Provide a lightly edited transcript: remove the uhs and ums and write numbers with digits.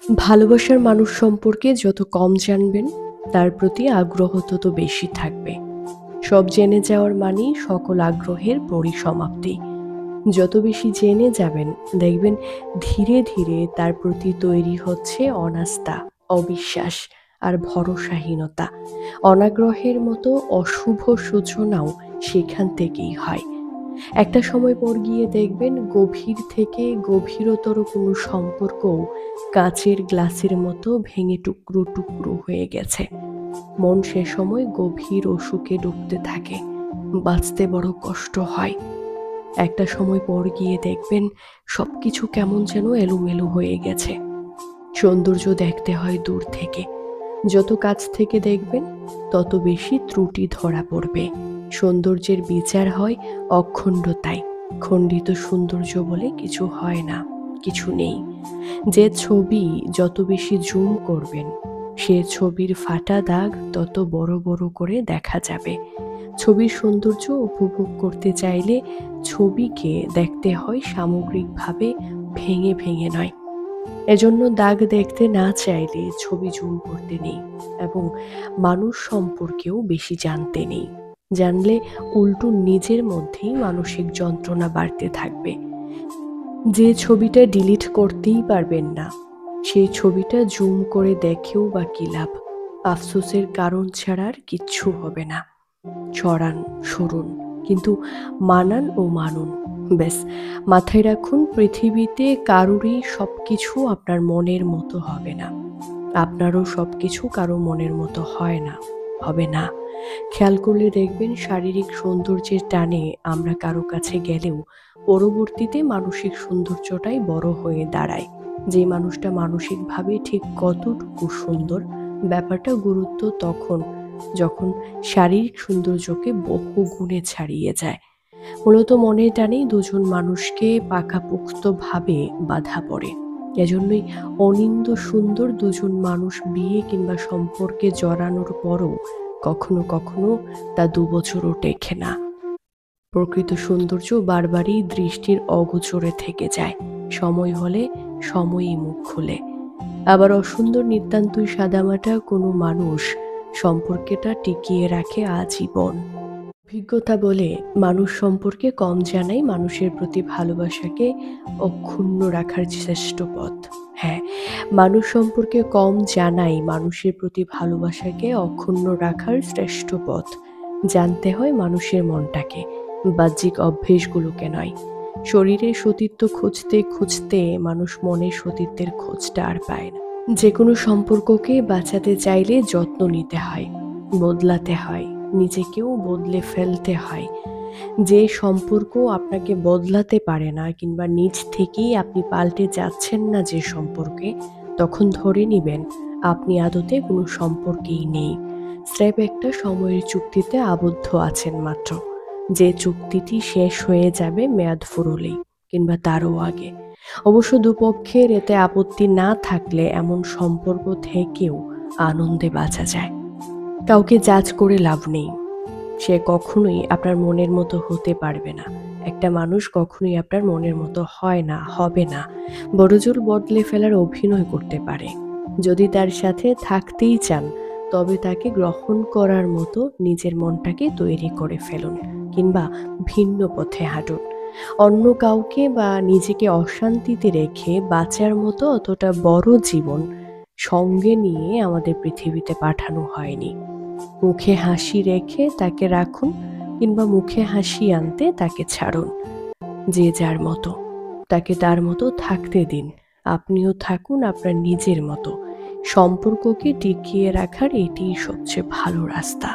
ভালোবাসার মানুষ সম্পর্কে যত কম জানবেন, তার প্রতি আগ্রহ তত বেশি থাকবে। সব জেনে যাওয়ার মানেই সকল আগ্রহের পরিসমাপ্তি। যত বেশি জেনে যাবেন, দেখবেন ধীরে ধীরে তার প্রতি তৈরি হচ্ছে অনাস্থা, অবিশ্বাস আর ভরসাহীনতা। অনাগ্রহের মতো অশুভ সূচনাও সেখান থেকেই হয়। একটা সময় পর গিয়ে দেখবেন গভীর থেকে গভীরতর কোনো সম্পর্কও কাচের গ্লাসের মতো ভেঙে টুকরো টুকরো হয়ে গেছে। মন সে সময় গভীর অসুখে ডুবতে থাকে, বাঁচতে বড় কষ্ট হয়। একটা সময় পর গিয়ে দেখবেন সবকিছু কেমন যেন এলোমেলো হয়ে গেছে। সৌন্দর্য দেখতে হয় দূর থেকে, যত কাছ থেকে দেখবেন তত বেশি ত্রুটি ধরা পড়বে। সৌন্দর্যের বিচার হয় অখণ্ডতায়। খণ্ডিত সৌন্দর্য বলে কিছু হয় না, কিছু নেই। যে ছবি যত বেশি জুম করবেন, সে ছবির ফাটা দাগ তত বড় বড় করে দেখা যাবে। ছবির সৌন্দর্য উপভোগ করতে চাইলে ছবিকে দেখতে হয় সামগ্রিকভাবে, ভেঙে ভেঙে নয়। এজন্য দাগ দেখতে না চাইলে ছবি জুম করতে নেই, এবং মানুষ সম্পর্কেও বেশি জানতে নেই। জানলে উল্টো নিজের মধ্যেই মানসিক যন্ত্রণা বাড়তে থাকবে। যে ছবিটা ডিলিট করতেই পারবেন না, সেই ছবিটা জুম করে দেখেও বা কি লাভ? আফসোসের কারণ ছাড়া আর কিচ্ছু হবে না। সরান, সরুন, কিন্তু মানান ও মানুন। ব্যাস, মাথায় রাখুন, পৃথিবীতে কারোরই সবকিছু আপনার মনের মতো হবে না। আপনারও সবকিছু কারো মনের মতো হয় না, হবে না। খেয়াল করলে দেখবেন শারীরিক সৌন্দর্যের টানে আমরা কারো কাছে গেলেও পরবর্তীতে মানসিক সৌন্দর্যটাই বড় হয়ে দাঁড়ায়। যে মানুষটা মানসিকভাবে ঠিক কতটুকু সুন্দর, ব্যাপারটা গুরুত্ব তখন যখন শারীরিক সৌন্দর্যকে বহু গুণে ছাড়িয়ে যায়। মূলত মনের টানেই দুজন মানুষকে পাকাপোক্তভাবে বাঁধা পড়ে। এজন্যই অনিন্দ্য সুন্দর দুজন মানুষ বিয়ে কিংবা সম্পর্কে জড়ানোর পরও কখনো কখনো তা ২ বছরও টেকে না। প্রকৃত সৌন্দর্য বারবারই দৃষ্টির অগোচরে থেকে যায়। সময় হলে সময়ই মুখ খোলে। আবার অসুন্দর নিতান্তই সাদামাটা কোনো মানুষ সম্পর্কটা টিকিয়ে রাখে আজীবন। অভিজ্ঞতা বলে, মানুষ সম্পর্কে কম জানাই মানুষের প্রতি ভালোবাসাকে অক্ষুণ্ণ রাখার শ্রেষ্ঠ পথ। হ্যাঁ, মানুষ সম্পর্কে কম জানাই মানুষের প্রতি ভালোবাসাকে অক্ষুণ্ণ রাখার শ্রেষ্ঠ পথ। জানতে হয় মানুষের মনটাকে, বাহ্যিক অভ্যেসগুলোকে নয়। শরীরের সতীত্ব খুঁজতে খুঁজতে মানুষ মনের সতীত্বের খোঁজটা আর পায় না। যে কোনো সম্পর্ককে বাঁচাতে চাইলে যত্ন নিতে হয়, বদলাতে হয়, নিজেকেও বদলে ফেলতে হয়। যে সম্পর্ক আপনাকে বদলাতে পারে না, কিংবা নিজ থেকেই আপনি পাল্টে যাচ্ছেন না যে সম্পর্কে, তখন ধরে নিবেন আপনি আদতে কোনো সম্পর্কেই নেই। স্রেফ একটা সময়ের চুক্তিতে আবদ্ধ আছেন মাত্র, যে চুক্তিটি শেষ হয়ে যাবে মেয়াদ ফুরোলেই, কিংবা তারও আগে। অবশ্য দুপক্ষের এতে আপত্তি না থাকলে এমন সম্পর্ক থেকেও আনন্দে বাঁচা যায়। কাউকে জাজ করে লাভ নেই। সে কখনোই আপনার মনের মতো হতে পারবে না। একটা মানুষ কখনোই আপনার মনের মতো হয় না, হবে না। বড়জোর বদলে ফেলার অভিনয় করতে পারে। যদি তার সাথে থাকতেই চান, তবে তাকে গ্রহণ করার মতো নিজের মনটাকে তৈরি করে ফেলুন, কিংবা ভিন্ন পথে হাঁটুন। অন্য কাউকে বা নিজেকে অশান্তিতে রেখে বাঁচার মতো অতটা বড় জীবন সঙ্গে নিয়ে আমাদের পৃথিবীতে পাঠানো হয়নি। মুখে হাসি রেখে তাকে রাখুন, কিংবা মুখে হাসি আনতে তাকে ছাড়ুন। যে যার মতো, তাকে তার মতো থাকতে দিন। আপনিও থাকুন আপনার নিজের মতো। সম্পর্ককে টিকিয়ে রাখার এটিই সবচেয়ে ভালো রাস্তা।